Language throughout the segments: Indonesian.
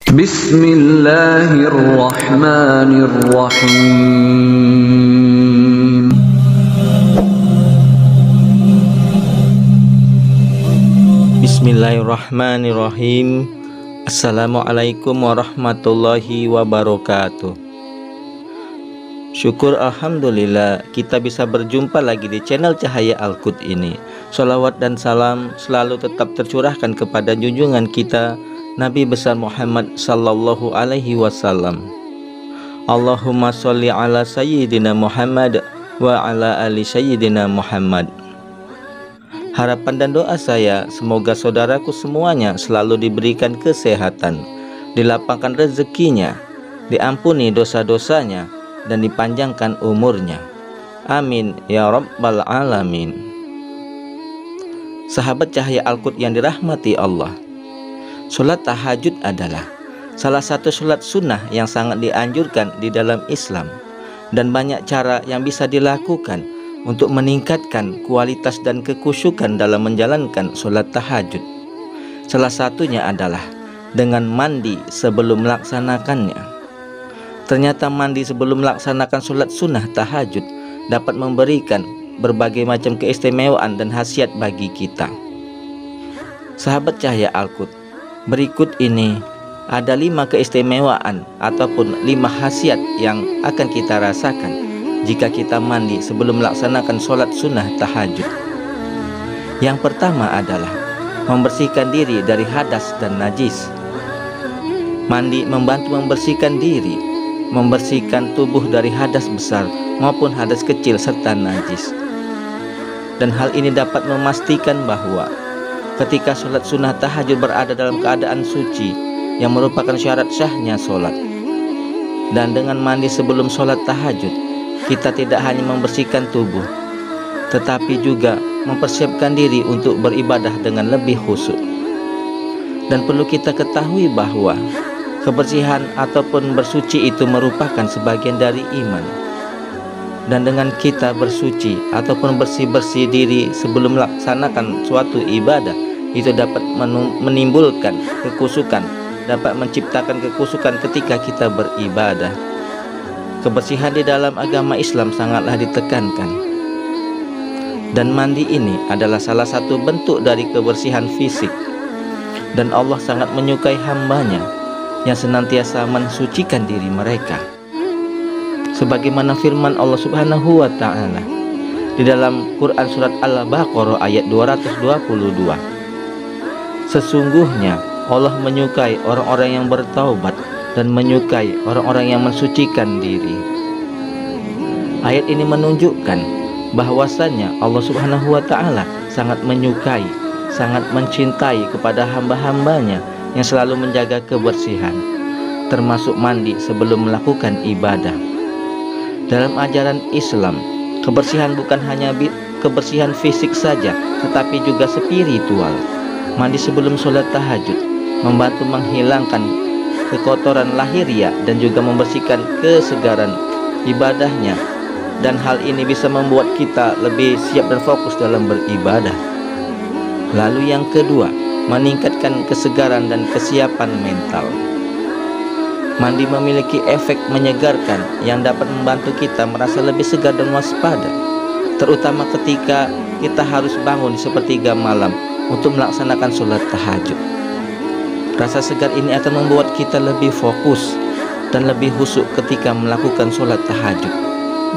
Bismillahirrahmanirrahim. Bismillahirrahmanirrahim. Assalamualaikum warahmatullahi wabarakatuh. Syukur alhamdulillah kita bisa berjumpa lagi di channel Cahaya Al-Qud ini. Sholawat dan salam selalu tetap tercurahkan kepada junjungan kita Nabi besar Muhammad sallallahu alaihi wasallam. Allahumma sholli ala sayyidina Muhammad wa ala ali sayyidina Muhammad. Harapan dan doa saya semoga saudaraku semuanya selalu diberikan kesehatan, dilapangkan rezekinya, diampuni dosa-dosanya, dan dipanjangkan umurnya. Amin ya rabbal alamin. Sahabat Cahaya Al-Qud yang dirahmati Allah, sholat tahajud adalah salah satu sholat sunnah yang sangat dianjurkan di dalam Islam, dan banyak cara yang bisa dilakukan untuk meningkatkan kualitas dan kekhusyukan dalam menjalankan sholat tahajud. Salah satunya adalah dengan mandi sebelum melaksanakannya. Ternyata mandi sebelum melaksanakan sholat sunnah tahajud dapat memberikan berbagai macam keistimewaan dan khasiat bagi kita. Sahabat Cahaya Al-Qud, berikut ini ada 5 keistimewaan ataupun 5 khasiat yang akan kita rasakan jika kita mandi sebelum melaksanakan sholat sunnah tahajud. Yang pertama adalah membersihkan diri dari hadas dan najis. Mandi membantu membersihkan diri, membersihkan tubuh dari hadas besar maupun hadas kecil serta najis. Dan hal ini dapat memastikan bahwa ketika sholat sunnah tahajud berada dalam keadaan suci yang merupakan syarat syahnya sholat. Dan dengan mandi sebelum sholat tahajud, kita tidak hanya membersihkan tubuh, tetapi juga mempersiapkan diri untuk beribadah dengan lebih khusyuk. Dan perlu kita ketahui bahwa kebersihan ataupun bersuci itu merupakan sebagian dari iman. Dan dengan kita bersuci ataupun bersih-bersih diri sebelum melaksanakan suatu ibadah, itu dapat menimbulkan kekhusyukan, dapat menciptakan kekhusyukan ketika kita beribadah. Kebersihan di dalam agama Islam sangatlah ditekankan. Dan mandi ini adalah salah satu bentuk dari kebersihan fisik. Dan Allah sangat menyukai hambanya yang senantiasa mensucikan diri mereka. Sebagaimana firman Allah Subhanahu wa ta'ala di dalam Quran surat Al-Baqarah ayat 222. Sesungguhnya Allah menyukai orang-orang yang bertaubat dan menyukai orang-orang yang mensucikan diri. Ayat ini menunjukkan bahwasannya Allah Subhanahu wa ta'ala sangat menyukai, sangat mencintai kepada hamba-hambanya yang selalu menjaga kebersihan, termasuk mandi sebelum melakukan ibadah. Dalam ajaran Islam, kebersihan bukan hanya kebersihan fisik saja, tetapi juga spiritual. Mandi sebelum sholat tahajud membantu menghilangkan kekotoran lahiriah dan juga membersihkan kesegaran ibadahnya. Dan hal ini bisa membuat kita lebih siap dan fokus dalam beribadah. Lalu yang kedua, meningkatkan kesegaran dan kesiapan mental. Mandi memiliki efek menyegarkan yang dapat membantu kita merasa lebih segar dan waspada, terutama ketika kita harus bangun di sepertiga malam untuk melaksanakan sholat tahajud. Rasa segar ini akan membuat kita lebih fokus dan lebih khusyuk ketika melakukan sholat tahajud.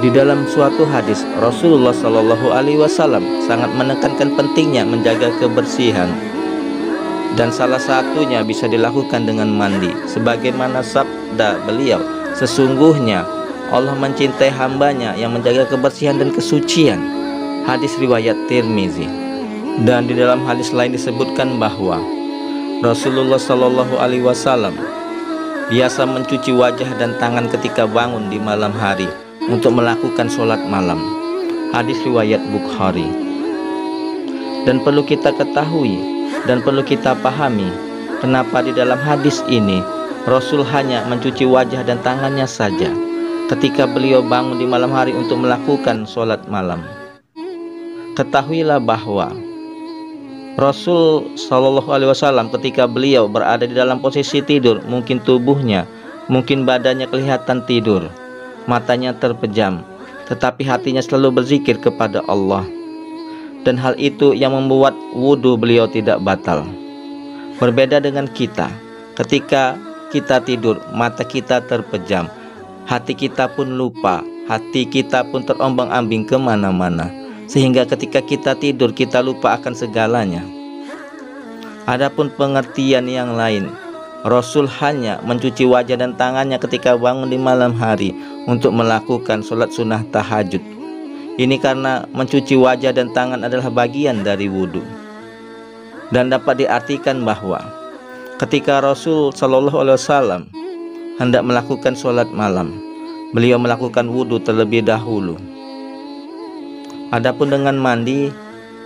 Di dalam suatu hadis, Rasulullah Shallallahu Alaihi Wasallam sangat menekankan pentingnya menjaga kebersihan. Dan salah satunya bisa dilakukan dengan mandi. Sebagaimana sabda beliau, sesungguhnya Allah mencintai hambanya yang menjaga kebersihan dan kesucian. Hadis riwayat Tirmizi. Dan di dalam hadis lain disebutkan bahwa Rasulullah Shallallahu Alaihi Wasallam biasa mencuci wajah dan tangan ketika bangun di malam hari untuk melakukan sholat malam. Hadis riwayat Bukhari. Dan perlu kita ketahui dan perlu kita pahami kenapa di dalam hadis ini Rasul hanya mencuci wajah dan tangannya saja ketika beliau bangun di malam hari untuk melakukan sholat malam. Ketahuilah bahwa Rasul Shallallahu Alaihi Wasallam ketika beliau berada di dalam posisi tidur, mungkin tubuhnya, mungkin badannya kelihatan tidur, matanya terpejam, tetapi hatinya selalu berzikir kepada Allah. Dan hal itu yang membuat wudhu beliau tidak batal. Berbeda dengan kita, ketika kita tidur, mata kita terpejam, hati kita pun lupa, hati kita pun terombang-ambing kemana-mana, sehingga ketika kita tidur kita lupa akan segalanya. Adapun pengertian yang lain, Rasul hanya mencuci wajah dan tangannya ketika bangun di malam hari untuk melakukan sholat sunnah tahajud. Ini karena mencuci wajah dan tangan adalah bagian dari wudhu. Dan dapat diartikan bahwa ketika Rasul Shallallahu Alaihi Wasallam hendak melakukan sholat malam, beliau melakukan wudhu terlebih dahulu. Adapun dengan mandi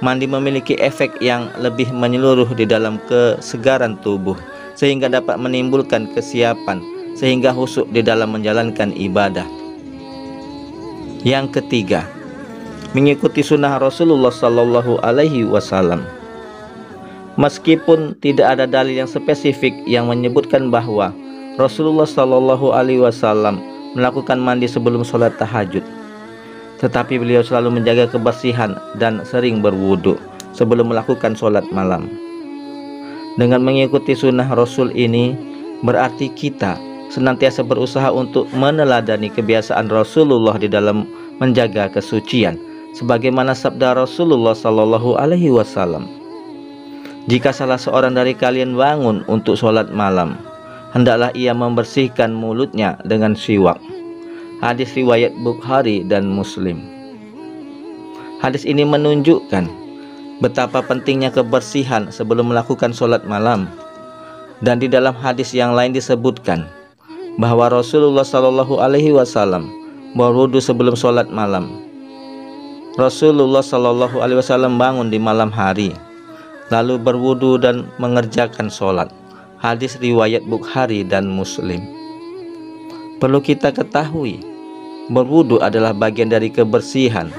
memiliki efek yang lebih menyeluruh di dalam kesegaran tubuh, sehingga dapat menimbulkan kesiapan, sehingga khusyuk di dalam menjalankan ibadah. Yang ketiga, mengikuti sunnah Rasulullah Sallallahu Alaihi Wasallam. Meskipun tidak ada dalil yang spesifik yang menyebutkan bahwa Rasulullah Sallallahu Alaihi Wasallam melakukan mandi sebelum sholat tahajud, tetapi beliau selalu menjaga kebersihan dan sering berwudu sebelum melakukan sholat malam. Dengan mengikuti sunnah Rasul ini, berarti kita senantiasa berusaha untuk meneladani kebiasaan Rasulullah di dalam menjaga kesucian, sebagaimana sabda Rasulullah Sallallahu Alaihi Wasallam, jika salah seorang dari kalian bangun untuk sholat malam, hendaklah ia membersihkan mulutnya dengan siwak. Hadis riwayat Bukhari dan Muslim. Hadis ini menunjukkan betapa pentingnya kebersihan sebelum melakukan sholat malam. Dan di dalam hadis yang lain disebutkan bahwa Rasulullah Sallallahu Alaihi Wasallam berwudu sebelum sholat malam. Rasulullah Sallallahu Alaihi Wasallam bangun di malam hari, lalu berwudu dan mengerjakan sholat. Hadis riwayat Bukhari dan Muslim. Perlu kita ketahui, berwudu adalah bagian dari kebersihan,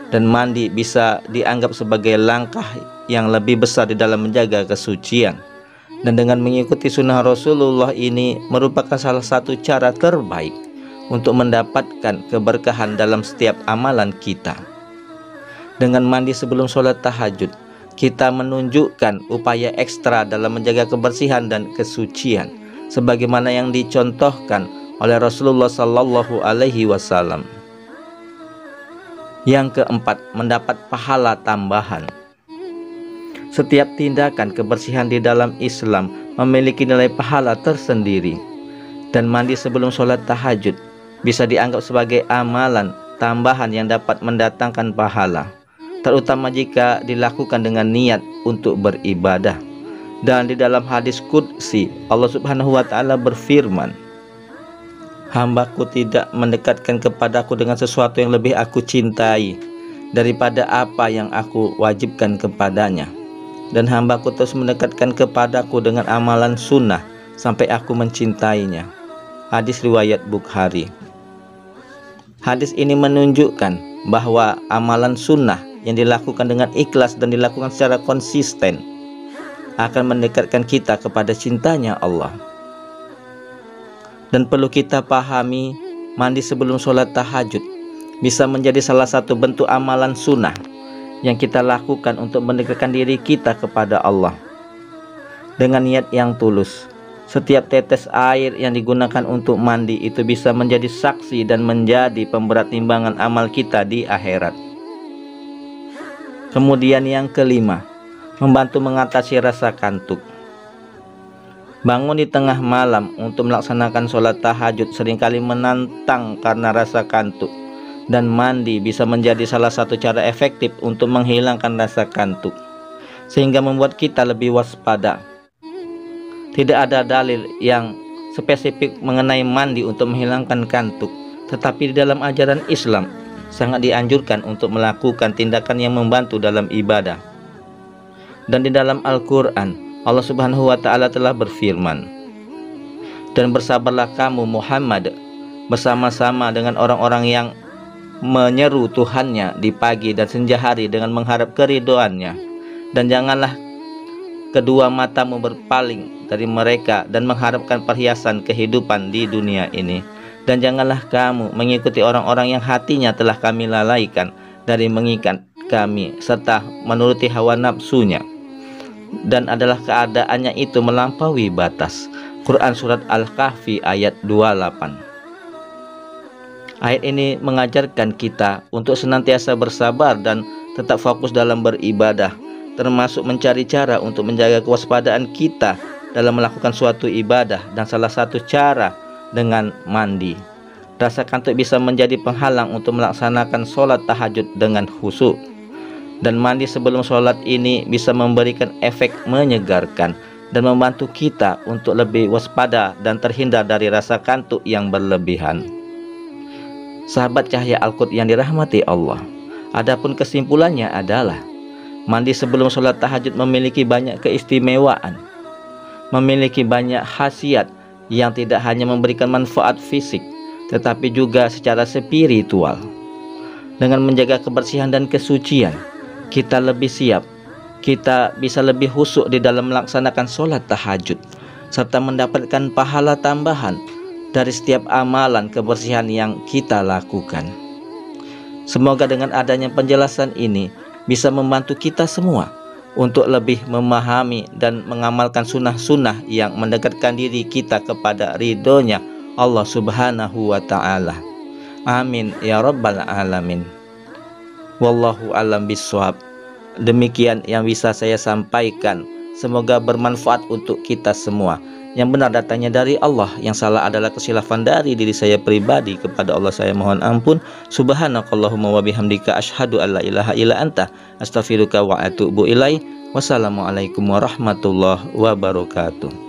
dan mandi bisa dianggap sebagai langkah yang lebih besar di dalam menjaga kesucian. Dan dengan mengikuti sunnah Rasulullah ini merupakan salah satu cara terbaik untuk mendapatkan keberkahan dalam setiap amalan kita. Dengan mandi sebelum sholat tahajud, kita menunjukkan upaya ekstra dalam menjaga kebersihan dan kesucian, sebagaimana yang dicontohkan oleh Rasulullah Sallallahu Alaihi Wasallam. Yang keempat, mendapat pahala tambahan. Setiap tindakan kebersihan di dalam Islam memiliki nilai pahala tersendiri, dan mandi sebelum sholat tahajud bisa dianggap sebagai amalan tambahan yang dapat mendatangkan pahala, terutama jika dilakukan dengan niat untuk beribadah. Dan di dalam hadis qudsi, Allah Subhanahu wa Ta'ala berfirman, "Hambaku tidak mendekatkan kepadaku dengan sesuatu yang lebih aku cintai daripada apa yang aku wajibkan kepadanya, dan hambaku terus mendekatkan kepadaku dengan amalan sunnah sampai aku mencintainya." Hadis riwayat Bukhari. Hadis ini menunjukkan bahwa amalan sunnah yang dilakukan dengan ikhlas dan dilakukan secara konsisten akan mendekatkan kita kepada cintanya Allah. Dan perlu kita pahami, mandi sebelum sholat tahajud bisa menjadi salah satu bentuk amalan sunnah yang kita lakukan untuk mendekatkan diri kita kepada Allah. Dengan niat yang tulus, setiap tetes air yang digunakan untuk mandi itu bisa menjadi saksi dan menjadi pemberat timbangan amal kita di akhirat. Kemudian yang kelima, membantu mengatasi rasa kantuk. Bangun di tengah malam untuk melaksanakan sholat tahajud seringkali menantang karena rasa kantuk, dan mandi bisa menjadi salah satu cara efektif untuk menghilangkan rasa kantuk, sehingga membuat kita lebih waspada. Tidak ada dalil yang spesifik mengenai mandi untuk menghilangkan kantuk, tetapi di dalam ajaran Islam sangat dianjurkan untuk melakukan tindakan yang membantu dalam ibadah. Dan di dalam Al-Quran, Allah Subhanahu wa Ta'ala telah berfirman, "Dan bersabarlah kamu Muhammad bersama-sama dengan orang-orang yang menyeru Tuhannya di pagi dan senja hari dengan mengharap keridhoannya, dan janganlah kedua matamu berpaling dari mereka dan mengharapkan perhiasan kehidupan di dunia ini. Dan janganlah kamu mengikuti orang-orang yang hatinya telah kami lalaikan dari mengikat kami serta menuruti hawa nafsunya, dan adalah keadaannya itu melampaui batas. Quran Surat Al-Kahfi ayat 28. Ayat ini mengajarkan kita untuk senantiasa bersabar dan tetap fokus dalam beribadah, termasuk mencari cara untuk menjaga kewaspadaan kita dalam melakukan suatu ibadah, dan salah satu cara dengan mandi. Rasa kantuk bisa menjadi penghalang untuk melaksanakan sholat tahajud dengan khusyuk, dan mandi sebelum sholat ini bisa memberikan efek menyegarkan dan membantu kita untuk lebih waspada dan terhindar dari rasa kantuk yang berlebihan. Sahabat cahaya Al-Quds yang dirahmati Allah, adapun kesimpulannya adalah mandi sebelum sholat tahajud memiliki banyak keistimewaan, memiliki banyak khasiat yang tidak hanya memberikan manfaat fisik, tetapi juga secara spiritual. Dengan menjaga kebersihan dan kesucian, kita lebih siap, kita bisa lebih khusyuk di dalam melaksanakan sholat tahajud, serta mendapatkan pahala tambahan dari setiap amalan kebersihan yang kita lakukan. Semoga dengan adanya penjelasan ini bisa membantu kita semua untuk lebih memahami dan mengamalkan sunnah-sunnah yang mendekatkan diri kita kepada ridhonya Allah Subhanahu wa ta'ala. Amin ya rabbal alamin. Wallahu alam biswab. Demikian yang bisa saya sampaikan. Semoga bermanfaat untuk kita semua. Yang benar datangnya dari Allah, yang salah adalah kesilafan dari diri saya pribadi. Kepada Allah saya mohon ampun. Subhanakallahumma wa bihamdika asyhadu an la ilaha illa anta astaghfiruka wa atubu ilaik. Wassalamualaikum warahmatullahi wabarakatuh.